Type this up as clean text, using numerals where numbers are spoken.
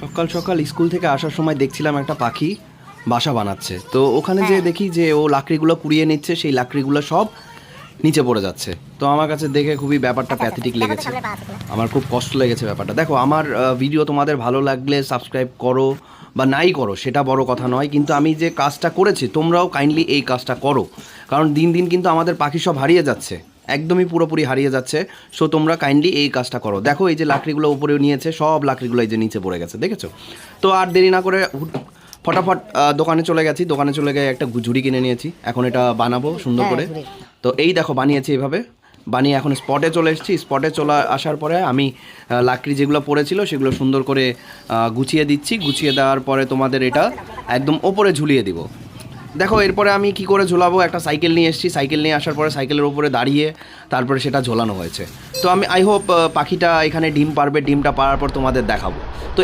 সকাল সকাল স্কুল থেকে আসার সময় দেখছিলাম একটা পাখি বাসা বানাচ্ছে, তো ওখানে যে দেখি যে ও লাকড়িগুলো কুড়িয়ে নিচ্ছে, সেই লাকড়িগুলো সব নিচে পড়ে যাচ্ছে। তো আমার কাছে দেখে খুবই ব্যাপারটা প্যাথেটিক লেগেছে, আমার খুব কষ্ট লেগেছে ব্যাপারটা। দেখো, আমার ভিডিও তোমাদের ভালো লাগলে সাবস্ক্রাইব করো বা নাই করো, সেটা বড় কথা নয়, কিন্তু আমি যে কাজটা করেছি তোমরাও কাইন্ডলি এই কাজটা করো, কারণ দিন দিন কিন্তু আমাদের পাখি সব হারিয়ে যাচ্ছে, একদমই পুরোপুরি হারিয়ে যাচ্ছে। সো তোমরা কাইন্ডলি এই কাজটা করো। দেখো, এই যে লাকড়িগুলো উপরে নিয়েছে, সব লাকড়িগুলো এই যে নিচে পড়ে গেছে, দেখেছো? তো আর দেরি না করে ফটাফট দোকানে চলে গেছি, দোকানে চলে গিয়ে একটা ঝুড়ি কিনে নিয়েছি, এখন এটা বানাবো সুন্দর করে। তো এই দেখো বানিয়েছি এভাবে, বানিয়ে এখন স্পটে চলে এসেছি। স্পটে চলে আসার পরে আমি লাকড়ি যেগুলো পড়েছিল সেগুলো সুন্দর করে গুছিয়ে দিচ্ছি, গুছিয়ে দেওয়ার পরে তোমাদের এটা একদম ওপরে ঝুলিয়ে দিব। দেখো এরপরে আমি কি করে ঝোলাবো, একটা সাইকেল নিয়ে এসেছি, সাইকেল নিয়ে আসার পরে সাইকেলের উপরে দাঁড়িয়ে তারপরে সেটা ঝোলানো হয়েছে। তো আমি আই হোপ পাখিটা এখানে ডিম পারবে, ডিমটা পারার পর তোমাদের দেখাবো। তো